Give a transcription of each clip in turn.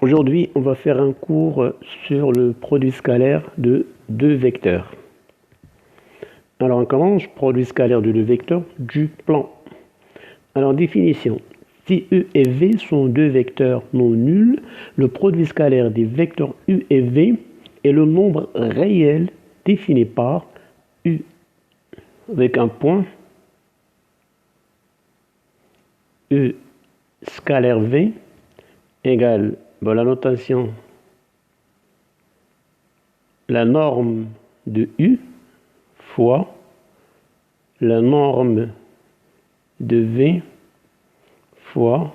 Aujourd'hui, on va faire un cours sur le produit scalaire de deux vecteurs. Alors on commence, produit scalaire de deux vecteurs du plan. Alors définition. Si U et V sont deux vecteurs non nuls, le produit scalaire des vecteurs U et V est le nombre réel défini par U avec un point, U scalaire V égale, la notation, la norme de U fois la norme de V fois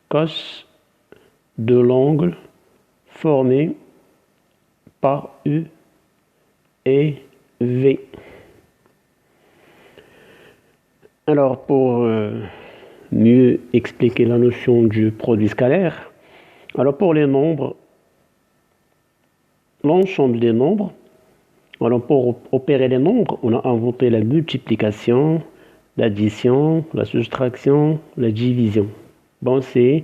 cos de l'angle formé par U et V. Alors pour mieux expliquer la notion du produit scalaire, alors pour les nombres, l'ensemble des nombres, alors pour opérer les nombres, on a inventé la multiplication, l'addition, la soustraction, la division. Bon, c'est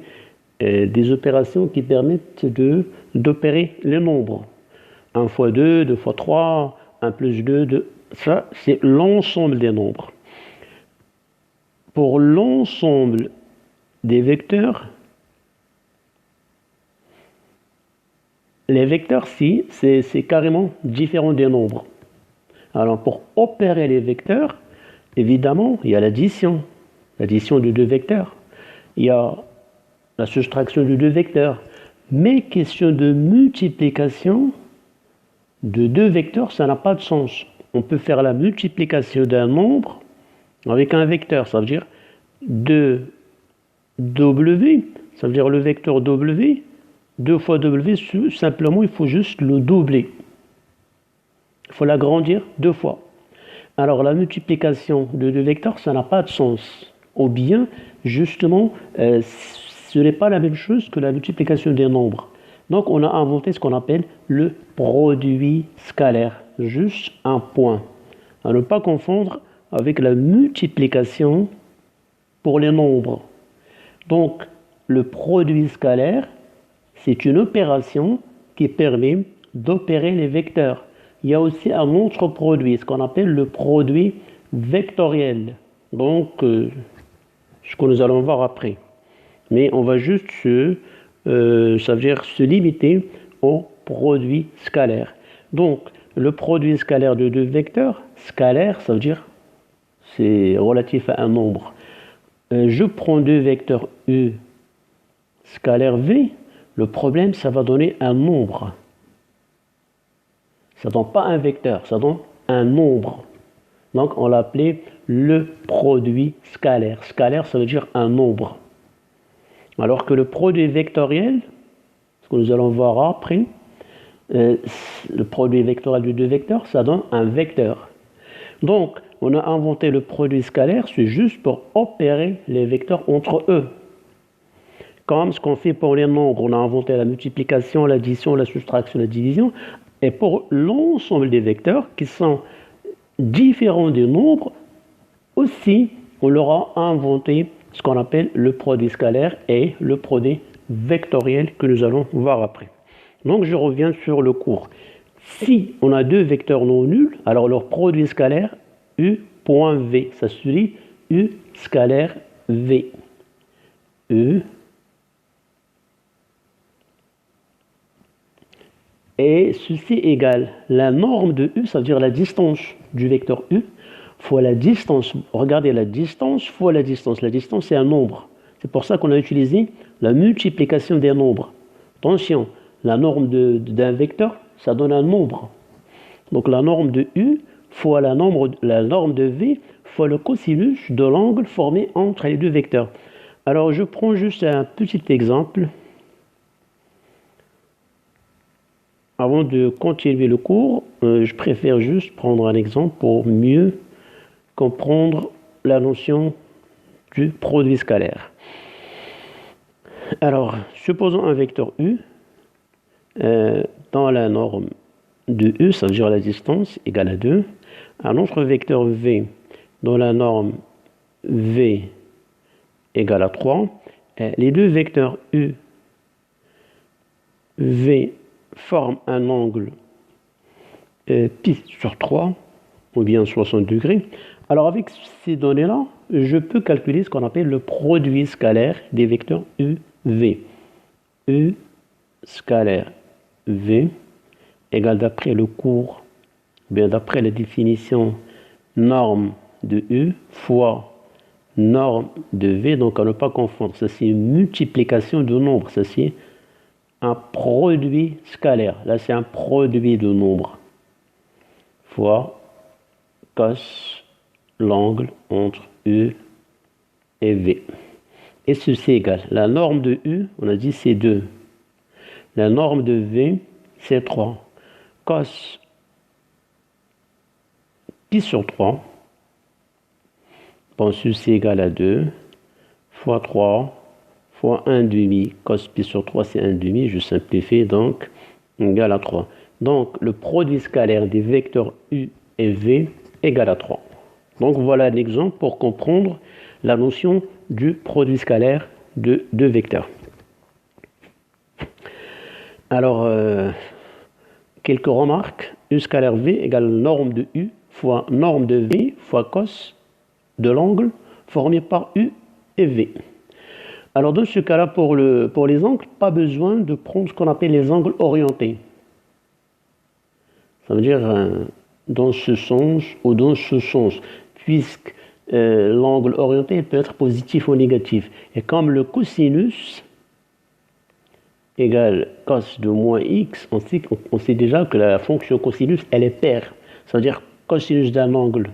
des opérations qui permettent d'opérer les nombres. 1 fois 2, 2 fois 3, 1 plus 2, 2. Ça, c'est l'ensemble des nombres. Pour l'ensemble des vecteurs, les vecteurs, si, c'est carrément différent des nombres. Alors, pour opérer les vecteurs, évidemment, il y a l'addition de deux vecteurs. Il y a la soustraction de deux vecteurs. Mais question de multiplication de deux vecteurs, ça n'a pas de sens. On peut faire la multiplication d'un nombre avec un vecteur. Ça veut dire 2W, ça veut dire le vecteur W. 2 fois W, simplement, il faut juste le doubler. Il faut l'agrandir 2 fois. Alors, la multiplication de deux vecteurs, ça n'a pas de sens. Ou bien, justement, ce n'est pas la même chose que la multiplication des nombres. Donc, on a inventé ce qu'on appelle le produit scalaire. Juste un point. À ne pas confondre avec la multiplication pour les nombres. Donc, le produit scalaire, c'est une opération qui permet d'opérer les vecteurs. Il y a aussi un autre produit, ce qu'on appelle le produit vectoriel. Donc, ce que nous allons voir après. Mais on va juste ça veut dire se limiter au produit scalaire. Donc, le produit scalaire de deux vecteurs, scalaire, ça veut dire c'est relatif à un nombre. Je prends deux vecteurs U scalaire V. Le problème, ça va donner un nombre. Ça ne donne pas un vecteur, ça donne un nombre. Donc, on l'appelait le produit scalaire. Scalaire, ça veut dire un nombre. Alors que le produit vectoriel, ce que nous allons voir après, le produit vectoriel de deux vecteurs, ça donne un vecteur. Donc, on a inventé le produit scalaire, c'est juste pour opérer les vecteurs entre eux. Comme ce qu'on fait pour les nombres, on a inventé la multiplication, l'addition, la soustraction, la division. Et pour l'ensemble des vecteurs qui sont différents des nombres, aussi, on leur a inventé ce qu'on appelle le produit scalaire et le produit vectoriel que nous allons voir après. Donc, je reviens sur le cours. Si on a deux vecteurs non nuls, alors leur produit scalaire, U.V, ça se dit U scalaire V. U et ceci égale la norme de U, ça veut dire la distance du vecteur U, fois la distance. Regardez, la distance fois la distance. La distance, c'est un nombre. C'est pour ça qu'on a utilisé la multiplication des nombres. Attention, la norme d'un vecteur, ça donne un nombre. Donc la norme de U fois la norme de V fois le cosinus de l'angle formé entre les deux vecteurs. Alors je prends juste un petit exemple. Avant de continuer le cours, je préfère juste prendre un exemple pour mieux comprendre la notion du produit scalaire. Alors, supposons un vecteur U dans la norme de U, ça veut dire la distance égale à 2, un autre vecteur V dans la norme V égale à 3, les deux vecteurs U V forme un angle pi sur 3, ou bien 60 degrés. Alors avec ces données-là, je peux calculer ce qu'on appelle le produit scalaire des vecteurs UV. U scalaire V égale, d'après le cours, bien d'après la définition, norme de U fois norme de V, donc à ne pas confondre, ça c'est une multiplication de nombres, ça c'est un produit scalaire, là c'est un produit de nombres, fois cos l'angle entre U et V. Et ceci égale, la norme de U, on a dit c'est 2, la norme de V c'est 3, cos pi sur 3, bon, ceci égale à 2, fois 3, fois 1 demi, cos pi sur 3 c'est 1 demi, je simplifie, donc égale à 3. Donc le produit scalaire des vecteurs U et V égale à 3. Donc voilà un exemple pour comprendre la notion du produit scalaire de deux vecteurs. Alors, quelques remarques. U scalaire V égale norme de U fois norme de V fois cos de l'angle formé par U et V. Alors dans ce cas-là, pour les angles, pas besoin de prendre ce qu'on appelle les angles orientés. Ça veut dire dans ce sens ou dans ce sens, puisque l'angle orienté peut être positif ou négatif. Et comme le cosinus égale cos de moins x, on sait déjà que la fonction cosinus, elle est paire. Ça veut dire cosinus d'un angle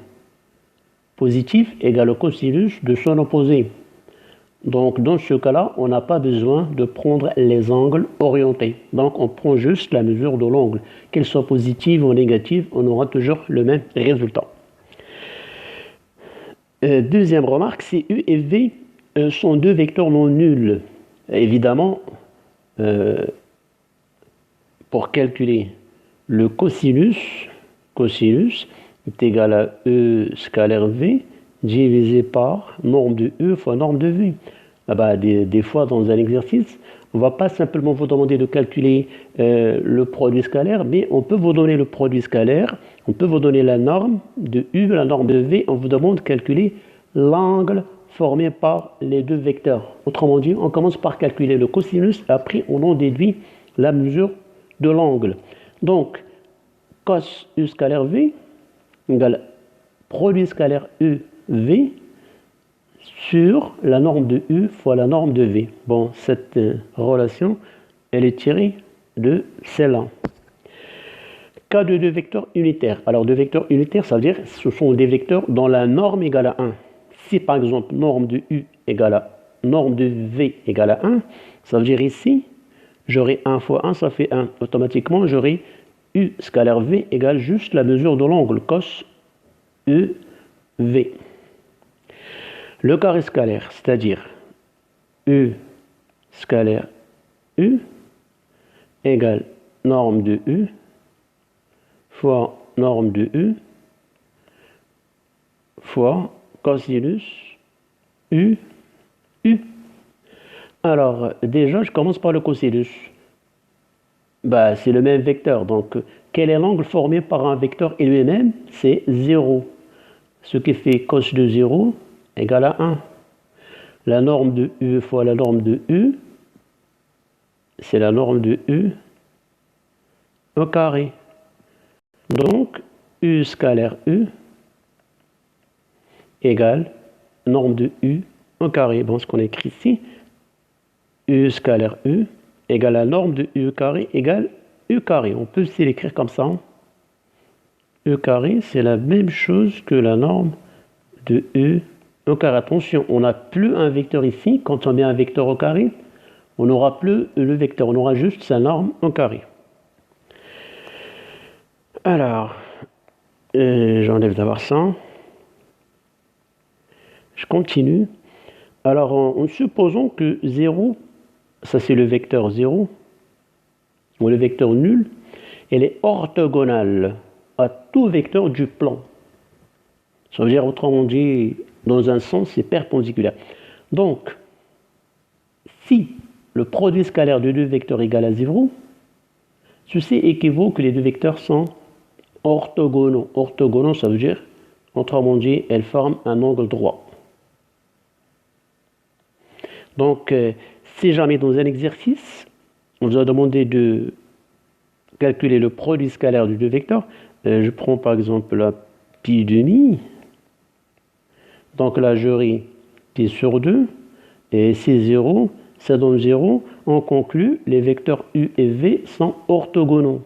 positif égale cosinus de son opposé. Donc dans ce cas-là, on n'a pas besoin de prendre les angles orientés. Donc on prend juste la mesure de l'angle. Qu'elle soit positive ou négative, on aura toujours le même résultat. Deuxième remarque, si U et V sont deux vecteurs non nuls. Évidemment, pour calculer le cosinus est égal à E scalaire V divisé par norme de E fois norme de V. Des fois, dans un exercice, on ne va pas simplement vous demander de calculer le produit scalaire, mais on peut vous donner le produit scalaire, on peut vous donner la norme de U, la norme de V, on vous demande de calculer l'angle formé par les deux vecteurs. Autrement dit, on commence par calculer le cosinus, après on en déduit la mesure de l'angle. Donc, cos U scalaire V égale produit scalaire UV sur la norme de U fois la norme de V. Bon, cette relation, elle est tirée de celle-là. Cas de deux vecteurs unitaires. Alors, deux vecteurs unitaires, ça veut dire que ce sont des vecteurs dont la norme égale à 1. Si, par exemple, norme de U égale à norme de V égale à 1, ça veut dire ici, j'aurai 1 fois 1, ça fait 1. Automatiquement, j'aurai U scalaire V égale juste la mesure de l'angle, cos UV. Le carré scalaire, c'est-à-dire U scalaire U égale norme de U fois norme de U fois cosinus U. Alors, déjà, je commence par le cosinus. C'est le même vecteur. Donc, quel est l'angle formé par un vecteur lui-même? C'est 0. Ce qui fait cos de 0 égale à 1. La norme de U fois la norme de U, c'est la norme de U au carré. Donc, U scalaire U égale norme de U au carré. Bon, ce qu'on écrit ici, U scalaire U égale la norme de U carré égale U carré. On peut aussi l'écrire comme ça. U carré, c'est la même chose que la norme de U au carré. Attention, on n'a plus un vecteur ici. Quand on met un vecteur au carré, on n'aura plus le vecteur, on aura juste sa norme au carré. Alors, j'enlève d'abord ça. Je continue. Alors, en supposant que 0, ça c'est le vecteur 0, ou le vecteur nul, elle est orthogonale à tout vecteur du plan. Ça veut dire, autrement dit, dans un sens, c'est perpendiculaire. Donc, si le produit scalaire de deux vecteurs égale à 0, Ceci équivaut que les deux vecteurs sont orthogonaux. Orthogonaux, ça veut dire, autrement dit, elles forment un angle droit. Donc, si jamais dans un exercice, on vous a demandé de calculer le produit scalaire de deux vecteurs, je prends par exemple la pi demi. Donc là, j'aurai pi sur 2, et c'est 0, ça donne 0. On conclut, les vecteurs u et v sont orthogonaux.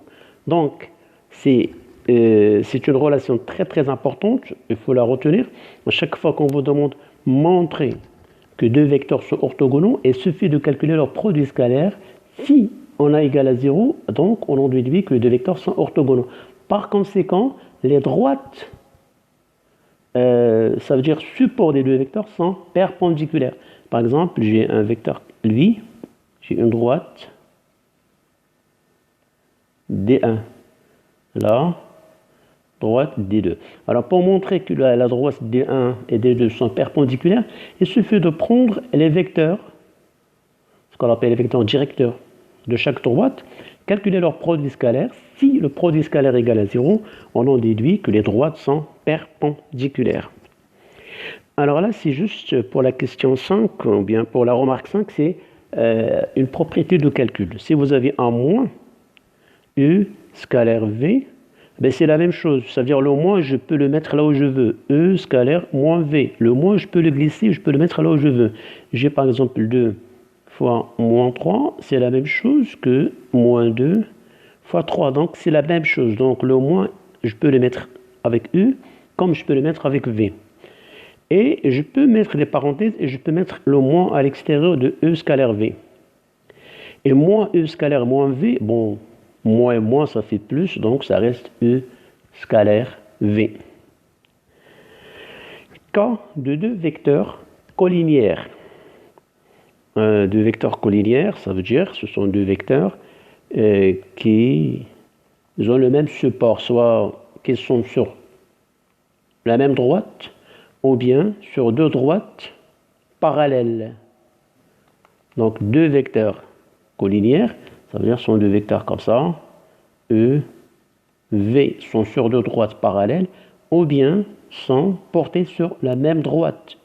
Donc, c'est une relation très très importante, il faut la retenir. À chaque fois qu'on vous demande montrer que deux vecteurs sont orthogonaux, il suffit de calculer leur produit scalaire. Si on a égal à 0, donc on en déduit que les deux vecteurs sont orthogonaux. Par conséquent, les droites, ça veut dire support des deux vecteurs, sont perpendiculaires. Par exemple, j'ai un vecteur, lui, j'ai une droite D1. Là, droite D2. Alors, pour montrer que la droite D1 et D2 sont perpendiculaires, il suffit de prendre les vecteurs, ce qu'on appelle les vecteurs directeurs de chaque droite, calculer leur produit scalaire. Si le produit scalaire est égal à 0, on en déduit que les droites sont perpendiculaires. Alors là, c'est juste pour la question 5, ou bien pour la remarque 5, c'est une propriété de calcul. Si vous avez un moins U scalaire V, ben c'est la même chose. Ça veut dire le moins, je peux le mettre là où je veux. E scalaire moins V. Le moins, je peux le glisser, je peux le mettre là où je veux. J'ai par exemple 2 fois moins 3, c'est la même chose que moins 2 fois 3. Donc c'est la même chose. Donc le moins, je peux le mettre avec U, comme je peux le mettre avec V. Et je peux mettre des parenthèses et je peux mettre le moins à l'extérieur de E scalaire V. Et moins E scalaire moins V, bon, moins et moins ça fait plus, donc ça reste E scalaire V. Cas de deux vecteurs collinéaires. Deux vecteurs collinéaires, ça veut dire ce sont deux vecteurs qui ont le même support, soit qu'ils sont sur la même droite, ou bien sur deux droites parallèles. Donc deux vecteurs collinéaires, ça veut dire ce sont deux vecteurs comme ça, E, V sont sur deux droites parallèles, ou bien sont portés sur la même droite.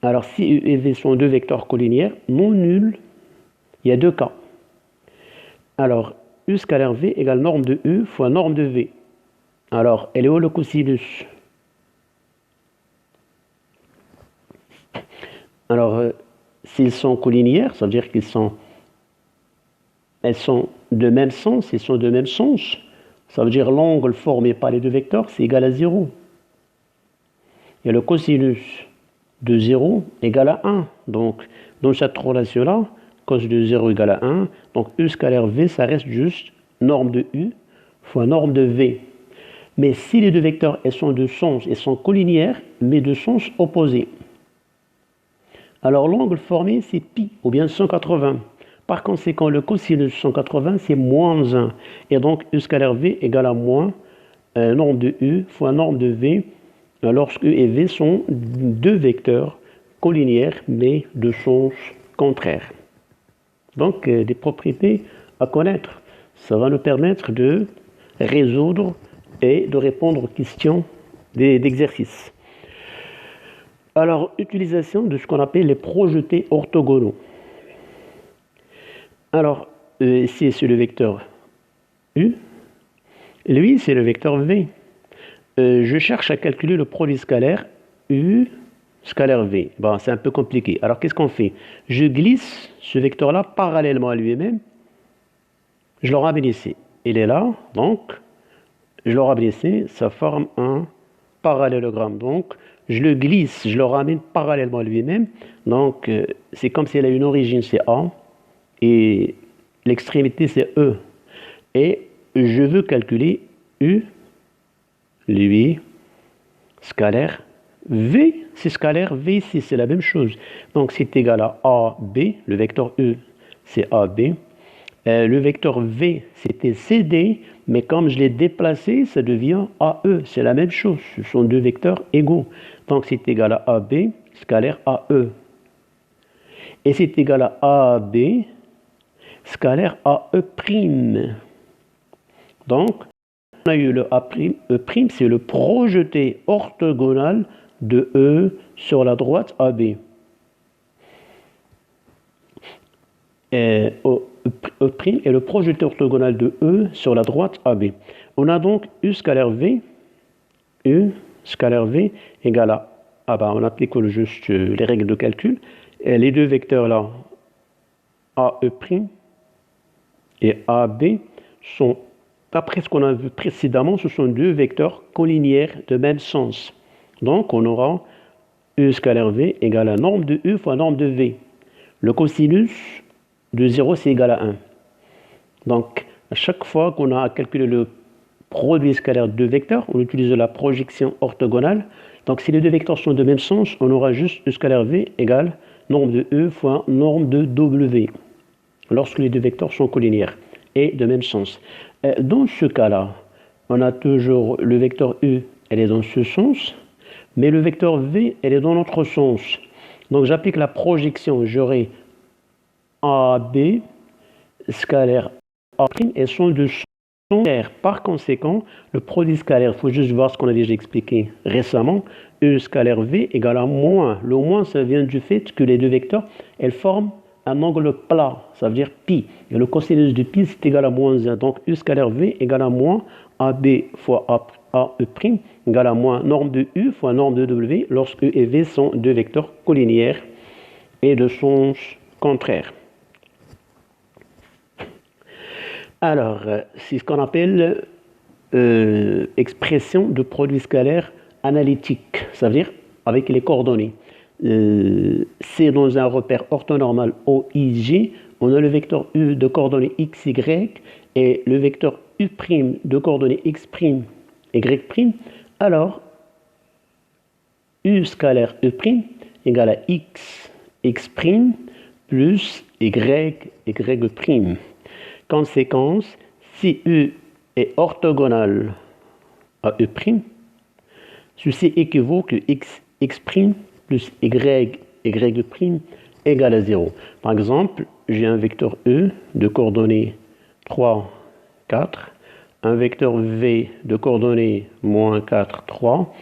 Alors si U et V sont deux vecteurs collinéaires non nuls, il y a deux cas. Alors U scalaire V égale norme de U fois norme de V. Alors elle est où le cosinus? Alors, s'ils sont collinéaires, ça veut dire elles sont de même sens, ils sont de même sens. Ça veut dire l'angle formé par les deux vecteurs, c'est égal à 0. Et le cosinus de 0 égale à 1. Donc, dans cette relation-là, cos de 0 égale à 1. Donc, U scalaire V, ça reste juste norme de U fois norme de V. Mais si les deux vecteurs elles sont de sens, elles sont collinéaires, mais de sens opposés. Alors l'angle formé c'est pi ou bien 180. Par conséquent le cosinus de 180 c'est moins 1. Et donc U scalaire V égale à moins norme de U fois norme de V lorsque U et V sont deux vecteurs collinéaires mais de sens contraire. Donc des propriétés à connaître. Ça va nous permettre de résoudre et de répondre aux questions d'exercice. Alors, utilisation de ce qu'on appelle les projetés orthogonaux. Alors, ici, c'est le vecteur U. Lui, c'est le vecteur V. Je cherche à calculer le produit scalaire U scalaire V. Bon, c'est un peu compliqué. Alors, qu'est-ce qu'on fait? Je glisse ce vecteur-là parallèlement à lui-même. Je le ramène ici. Il est là, donc, je le ramène ici. Ça forme un parallélogramme. Donc, je le glisse, je le ramène parallèlement à lui-même. Donc, c'est comme s'il a une origine, c'est A, et l'extrémité, c'est E. Et je veux calculer U, lui, scalaire, V, c'est scalaire, V ici, c'est la même chose. Donc, c'est égal à AB, le vecteur U, c'est AB. Le vecteur V, c'était CD, mais comme je l'ai déplacé, ça devient AE, c'est la même chose. Ce sont deux vecteurs égaux. Donc c'est égal à AB, scalaire AE. Et c'est égal à AB, scalaire AE'. Donc, on a eu le A'E', c'est le projeté orthogonal de E sur la droite AB. Et E' est le projeté orthogonal de E sur la droite AB. On a donc U scalaire V égale à... on applique juste les règles de calcul. Et les deux vecteurs là, AE' et AB, sont, d'après ce qu'on a vu précédemment, ce sont deux vecteurs collinéaires de même sens. Donc on aura U scalaire V égale à norme de U fois norme de V. Le cosinus de 0, c'est égal à 1. Donc, à chaque fois qu'on a à calculer le produit scalaire de deux vecteurs, on utilise la projection orthogonale. Donc, si les deux vecteurs sont de même sens, on aura juste U scalaire V égale norme de E fois norme de W, lorsque les deux vecteurs sont collinéaires et de même sens. Dans ce cas-là, on a toujours le vecteur U, elle est dans ce sens, mais le vecteur V, elle est dans l'autre sens. Donc, j'applique la projection, j'aurai AB scalaire A' et sont de sens clair. Par conséquent, le produit scalaire, il faut juste voir ce qu'on a déjà expliqué récemment, E scalaire V égale à moins. Le moins, ça vient du fait que les deux vecteurs, elles forment un angle plat, ça veut dire pi. Et le cosinus de pi, c'est égal à moins 1. Donc, U scalaire V égale à moins AB fois AE' égale à moins norme de U fois norme de W lorsque U et V sont deux vecteurs collinéaires et de sens contraire. Alors, c'est ce qu'on appelle expression de produit scalaire analytique, ça veut dire avec les coordonnées. C'est dans un repère orthonormal OIG, on a le vecteur U de coordonnées x, y et le vecteur U' de coordonnées x', y'. Alors, U scalaire E' égale à x, x' plus y, y'. Conséquence, si U est orthogonal à E', ceci équivaut que x' plus y, y' égale à 0. Par exemple, j'ai un vecteur E de coordonnées 3, 4, un vecteur V de coordonnées moins 4, 3.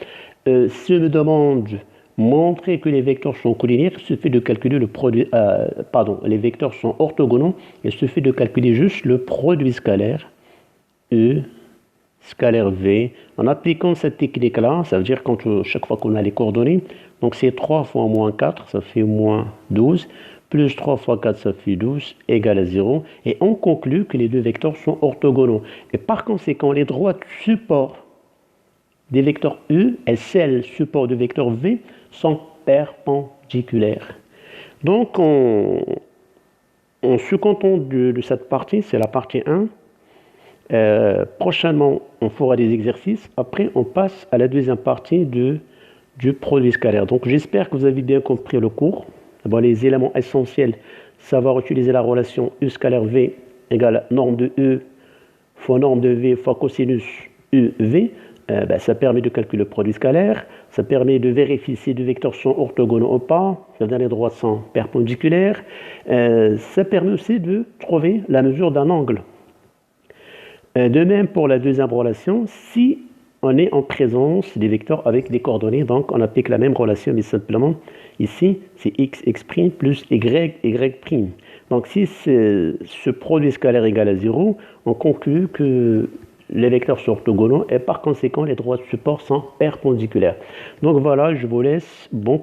Si je me demande montrer que les vecteurs sont collinaires, il suffit de calculer le produit, les vecteurs sont orthogonaux, il suffit de calculer juste le produit scalaire E scalaire V. En appliquant cette technique-là, ça veut dire chaque fois qu'on a les coordonnées, donc c'est 3 fois moins 4, ça fait moins 12, plus 3 fois 4, ça fait 12, égale à 0. Et on conclut que les deux vecteurs sont orthogonaux. Et par conséquent, les droites supports des vecteurs U et celles support du vecteur V sont perpendiculaires. Donc, on se contente de cette partie, c'est la partie 1. Prochainement, on fera des exercices. Après, on passe à la deuxième partie du produit scalaire. Donc, j'espère que vous avez bien compris le cours. Bon, les éléments essentiels, savoir utiliser la relation U scalaire V égale norme de E fois norme de V fois cosinus UV. Ça permet de calculer le produit scalaire, ça permet de vérifier si deux vecteurs sont orthogonaux ou pas, c'est-à-dire les droites sont perpendiculaires, ça permet aussi de trouver la mesure d'un angle. De même pour la deuxième relation, si on est en présence des vecteurs avec des coordonnées, donc on applique la même relation, mais simplement ici c'est x, x' plus y, y'. Donc si ce produit scalaire égale à 0, on conclut que les vecteurs sont orthogonaux et par conséquent les droites support sont perpendiculaires. Donc voilà, je vous laisse. Bon